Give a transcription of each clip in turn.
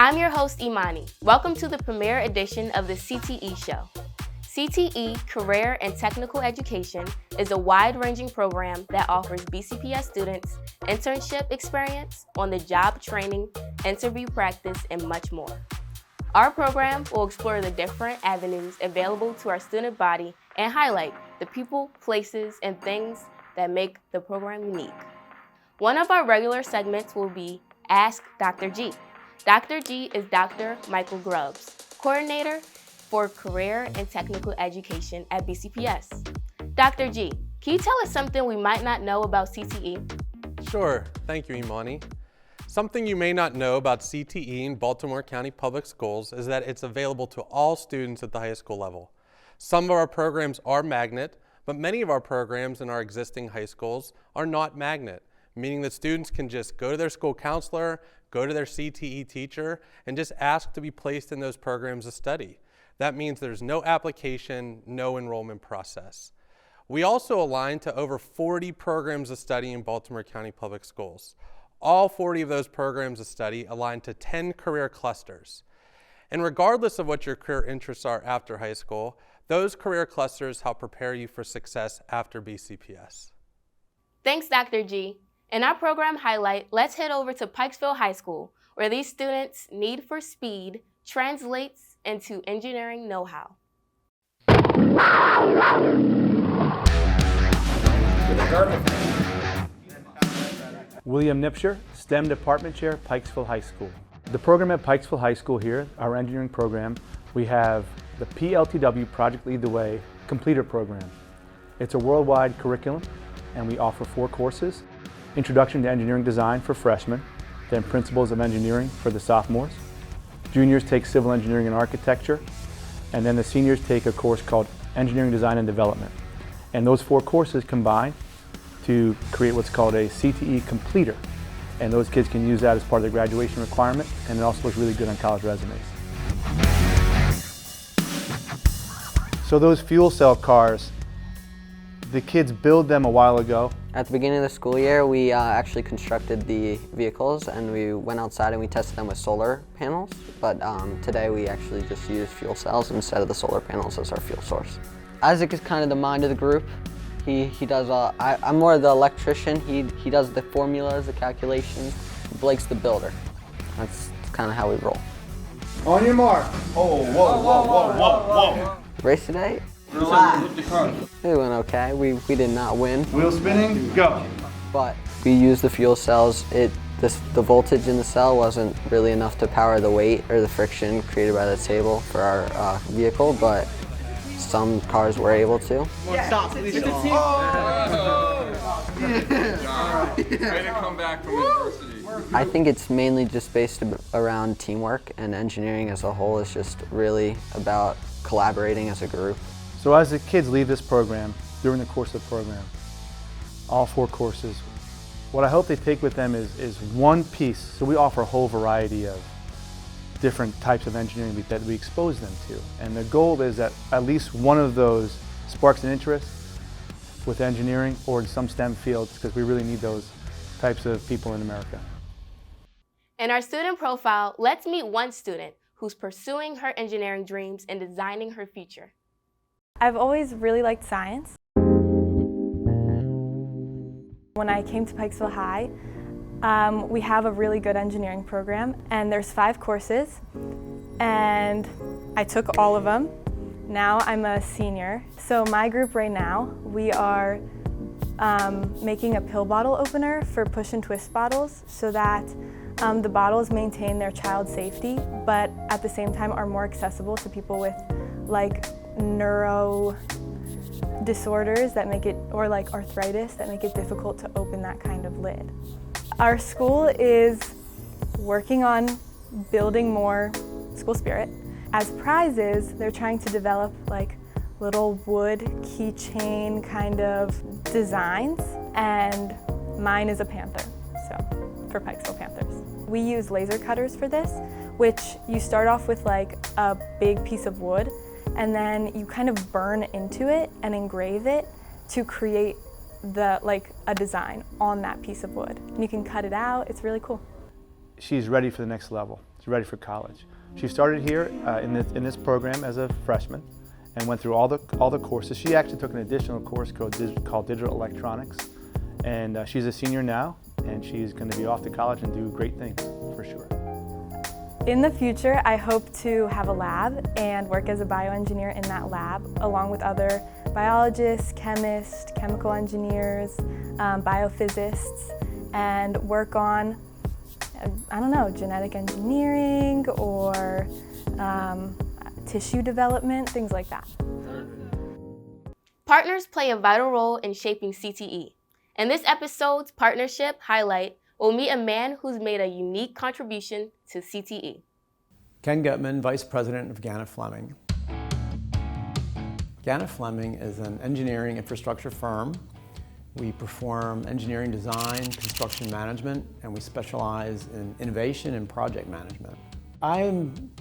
I'm your host, Imani. Welcome to the premiere edition of the CTE Show. CTE, Career and Technical Education, is a wide-ranging program that offers BCPS students internship experience, on-the-job training, interview practice, and much more. Our program will explore the different avenues available to our student body and highlight the people, places, and things that make the program unique. One of our regular segments will be Ask Dr. G. Dr. G is Dr. Michael Grubbs, coordinator for Career and Technical Education at BCPS. Dr. G, can you tell us something we might not know about CTE? Sure, thank you, Imani. Something you may not know about CTE in Baltimore County Public Schools is that it's available to all students at the high school level. Some of our programs are magnet, but many of our programs in our existing high schools are not magnet, meaning that students can just go to their school counselor, go to their CTE teacher, and just ask to be placed in those programs of study. That means there's no application, no enrollment process. We also align to over 40 programs of study in Baltimore County Public Schools. All 40 of those programs of study align to 10 career clusters. And regardless of what your career interests are after high school, those career clusters help prepare you for success after BCPS. Thanks, Dr. G. In our program highlight, let's head over to Pikesville High School, where these students' need for speed translates into engineering know-how. William Nipscher, STEM Department Chair, Pikesville High School. The program at Pikesville High School here, our engineering program, we have the PLTW Project Lead the Way Completer Program. It's a worldwide curriculum and we offer 4 courses. Introduction to Engineering Design for freshmen, then Principles of Engineering for the sophomores. Juniors take Civil Engineering and Architecture, and then the seniors take a course called Engineering Design and Development. And those 4 courses combine to create what's called a CTE completer. And those kids can use that as part of their graduation requirement, and it also looks really good on college resumes. So those fuel cell cars, the kids build them a while ago. At the beginning of the school year, we actually constructed the vehicles and we went outside and we tested them with solar panels. But today we actually just use fuel cells instead of the solar panels as our fuel source. Isaac is kind of the mind of the group. He does, I'm more of the electrician. He does the formulas, the calculations. Blake's the builder. That's kind of how we roll. On your mark. Oh, whoa, whoa, whoa, whoa, whoa. Race today? Relax. It went okay. We did not win. Wheel spinning, go. But we used the fuel cells. The voltage in the cell wasn't really enough to power the weight or the friction created by the table for our vehicle, but some cars were able to. Stop, please stop. Way to come back from adversity. I think it's mainly just based around teamwork, and engineering as a whole is just really about collaborating as a group. So as the kids leave this program, during the course of the program, all 4 courses, what I hope they take with them is one piece. So we offer a whole variety of different types of engineering that we expose them to. And the goal is that at least one of those sparks an interest with engineering or in some STEM fields, because we really need those types of people in America. In our student profile, let's meet one student who's pursuing her engineering dreams and designing her future. I've always really liked science. When I came to Pikesville High, we have a really good engineering program, and there's 5 courses, and I took all of them. Now I'm a senior. So my group right now, we are making a pill bottle opener for push and twist bottles so that the bottles maintain their child safety, but at the same time are more accessible to people with like neuro disorders that make it, or like arthritis that make it difficult to open that kind of lid. Our school is working on building more school spirit. As prizes, they're trying to develop like little wood keychain kind of designs, and mine is a panther, so for Pikesville Panthers. We use laser cutters for this, which you start off with like a big piece of wood, and then you kind of burn into it and engrave it to create a design on that piece of wood. And you can cut it out, it's really cool. She's ready for the next level. to ready for college. She started here in this program as a freshman and went through all the courses. She actually took an additional course called Digital Electronics, and she's a senior now, and she's going to be off to college and do great things for sure. In the future, I hope to have a lab and work as a bioengineer in that lab, along with other biologists, chemists, chemical engineers, biophysicists, and work on, I don't know, genetic engineering or tissue development, things like that. Partners play a vital role in shaping CTE. In this episode's partnership highlight, we'll meet a man who's made a unique contribution to CTE. Ken Gutman, Vice President of Gannett Fleming. Gannett Fleming is an engineering infrastructure firm. We perform engineering design, construction management, and we specialize in innovation and project management. I'm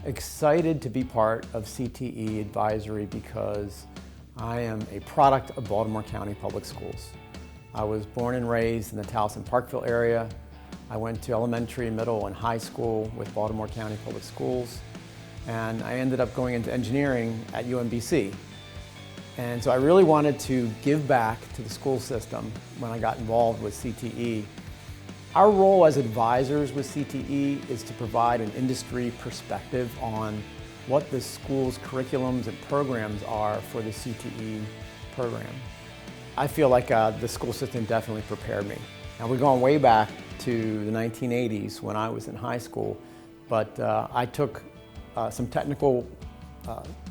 excited to be part of CTE Advisory because I am a product of Baltimore County Public Schools. I was born and raised in the Towson-Parkville area. I went to elementary, middle, and high school with Baltimore County Public Schools, and I ended up going into engineering at UMBC. And so I really wanted to give back to the school system when I got involved with CTE. Our role as advisors with CTE is to provide an industry perspective on what the school's curriculums and programs are for the CTE program. I feel like the school system definitely prepared me. Now we're going way back to the 1980s when I was in high school, but I took some technical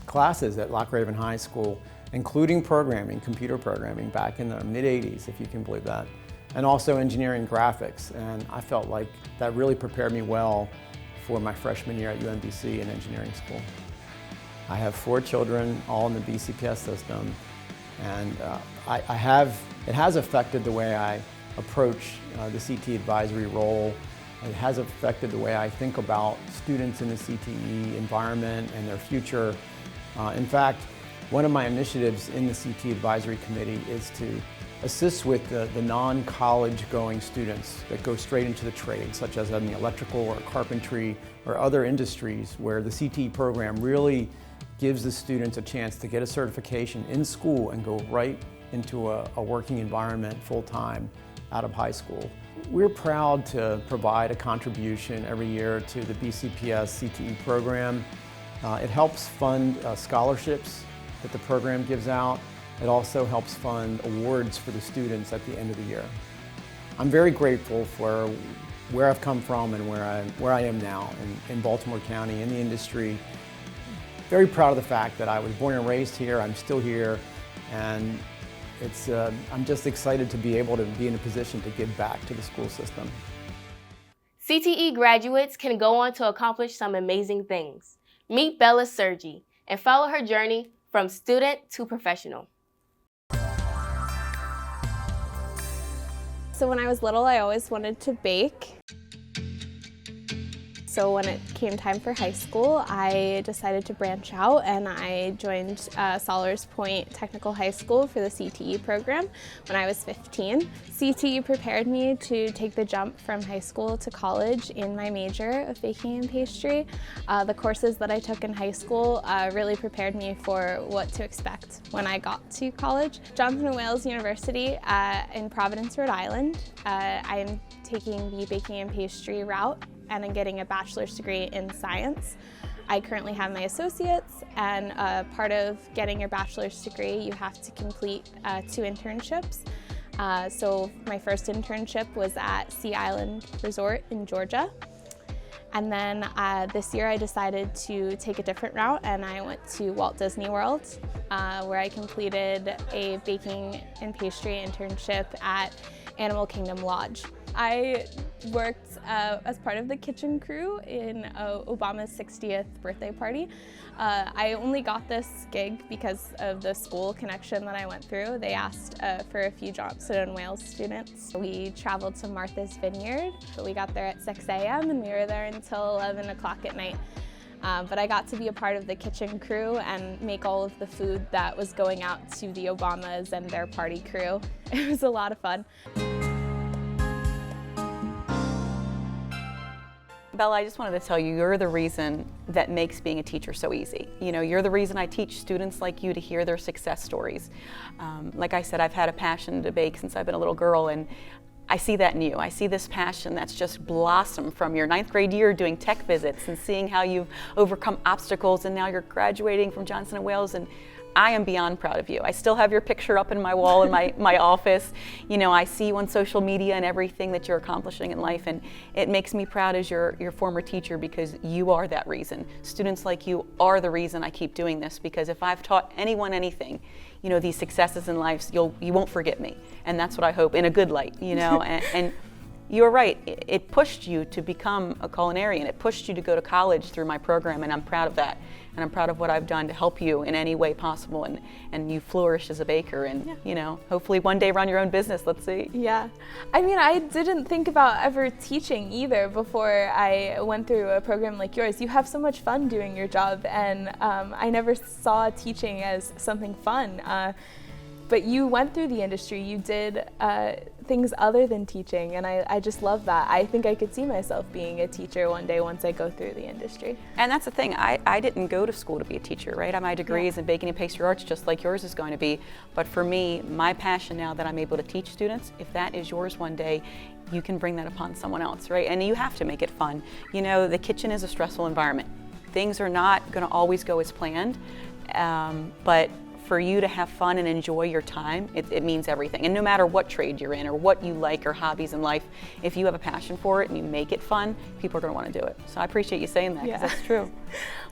classes at Lock Raven High School, including programming, computer programming, back in the mid-80s, if you can believe that, and also engineering graphics. And I felt like that really prepared me well for my freshman year at UMBC in engineering school. I have 4 children, all in the BCPS system, and it has affected the way I approach the CTE advisory role. It has affected the way I think about students in the CTE environment and their future. In fact, one of my initiatives in the CTE Advisory Committee is to assist with the non-college going students that go straight into the trades, such as in the electrical or carpentry or other industries where the CTE program really gives the students a chance to get a certification in school and go right into a working environment full-time out of high school. We're proud to provide a contribution every year to the BCPS CTE program. It helps fund scholarships that the program gives out. It also helps fund awards for the students at the end of the year. I'm very grateful for where I've come from and where I am now in Baltimore County, in the industry. Very proud of the fact that I was born and raised here, I'm still here, and I'm just excited to be able to be in a position to give back to the school system. CTE graduates can go on to accomplish some amazing things. Meet Bella Sergi and follow her journey from student to professional. So when I was little, I always wanted to bake. So when it came time for high school, I decided to branch out and I joined Solars Point Technical High School for the CTE program when I was 15. CTE prepared me to take the jump from high school to college in my major of baking and pastry. The courses that I took in high school really prepared me for what to expect when I got to college. Jonathan Wales University in Providence, Rhode Island. I'm taking the baking and pastry route and I'm getting a bachelor's degree in science. I currently have my associates, and part of getting your bachelor's degree, you have to complete 2 internships. So my first internship was at Sea Island Resort in Georgia. And then this year I decided to take a different route and I went to Walt Disney World, where I completed a baking and pastry internship at Animal Kingdom Lodge. I worked as part of the kitchen crew in Obama's 60th birthday party. I only got this gig because of the school connection that I went through. They asked for a few Johnson and Wales students. We traveled to Martha's Vineyard. We got there at 6 a.m. and we were there until 11 o'clock at night. But I got to be a part of the kitchen crew and make all of the food that was going out to the Obamas and their party crew. It was a lot of fun. Bella, I just wanted to tell you, you're the reason that makes being a teacher so easy. You know, you're the reason I teach students like you to hear their success stories. Like I said, I've had a passion to bake since I've been a little girl, and I see that in you. I see this passion that's just blossomed from your 9th grade year doing tech visits and seeing how you've overcome obstacles, and now you're graduating from Johnson & Wales, and I am beyond proud of you. I still have your picture up in my wall in my office. You know, I see you on social media and everything that you're accomplishing in life, and it makes me proud as your former teacher, because you are that reason. Students like you are the reason I keep doing this, because if I've taught anyone anything, you know, these successes in life, you won't forget me. And that's what I hope, in a good light, you know. and you're right, it pushed you to become a culinarian. It pushed you to go to college through my program, and I'm proud of that. And I'm proud of what I've done to help you in any way possible, and you flourish as a baker, and you know, hopefully one day run your own business. Let's see. Yeah, I mean, I didn't think about ever teaching either before I went through a program like yours. You have so much fun doing your job, and I never saw teaching as something fun. But you went through the industry, you did things other than teaching, and I just love that. I think I could see myself being a teacher one day once I go through the industry. And that's the thing, I didn't go to school to be a teacher, right? My degree is in baking and pastry arts, just like yours is going to be. But for me, my passion now that I'm able to teach students, if that is yours one day, you can bring that upon someone else, right? And you have to make it fun. You know, the kitchen is a stressful environment. Things are not going to always go as planned, but for you to have fun and enjoy your time, it means everything. And no matter what trade you're in or what you like or hobbies in life, if you have a passion for it and you make it fun, people are going to want to do it. So I appreciate you saying that, because that's true.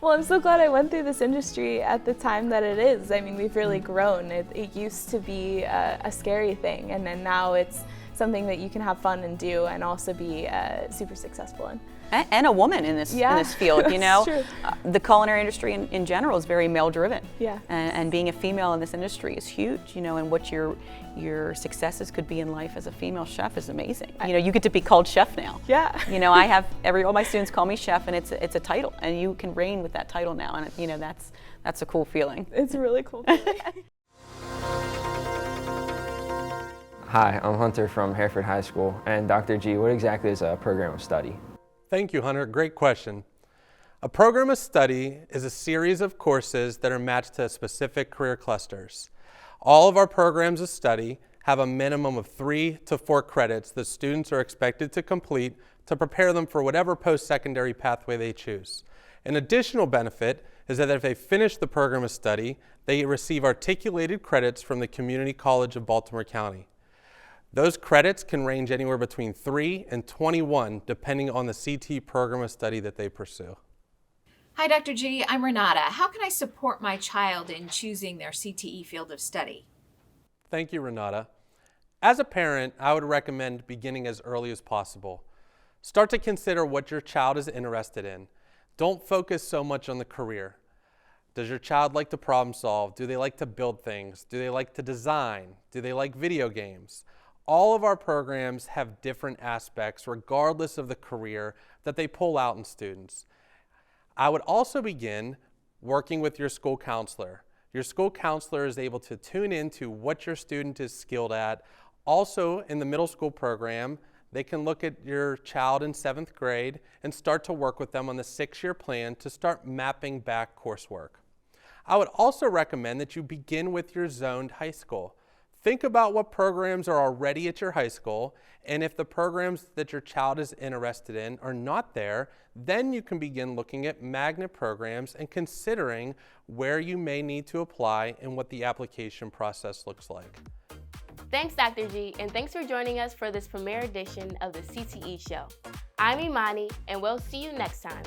Well, I'm so glad I went through this industry at the time that it is. I mean, we've really grown. It used to be a scary thing, and then now it's something that you can have fun and do and also be super successful in. And a woman in this field, you know. True. The culinary industry in general is very male driven. Yeah. And being a female in this industry is huge, you know, and what your successes could be in life as a female chef is amazing. You know, you get to be called chef now. Yeah. You know, I have all my students call me chef, and it's a title, and you can reign with that title now, and you know, that's a cool feeling. It's a really cool feeling. Hi, I'm Hunter from Hereford High School, and Dr. G, what exactly is a program of study? Thank you, Hunter. Great question. A program of study is a series of courses that are matched to specific career clusters. All of our programs of study have a minimum of 3 to 4 credits that students are expected to complete to prepare them for whatever post-secondary pathway they choose. An additional benefit is that if they finish the program of study, they receive articulated credits from the Community College of Baltimore County. Those credits can range anywhere between 3 and 21, depending on the CTE program of study that they pursue. Hi, Dr. G. I'm Renata. How can I support my child in choosing their CTE field of study? Thank you, Renata. As a parent, I would recommend beginning as early as possible. Start to consider what your child is interested in. Don't focus so much on the career. Does your child like to problem solve? Do they like to build things? Do they like to design? Do they like video games? All of our programs have different aspects, regardless of the career, that they pull out in students. I would also begin working with your school counselor. Your school counselor is able to tune into what your student is skilled at. Also, in the middle school program, they can look at your child in 7th grade and start to work with them on the 6-year plan to start mapping back coursework. I would also recommend that you begin with your zoned high school. Think about what programs are already at your high school, and if the programs that your child is interested in are not there, then you can begin looking at magnet programs and considering where you may need to apply and what the application process looks like. Thanks, Dr. G, and thanks for joining us for this premiere edition of the CTE Show. I'm Imani, and we'll see you next time.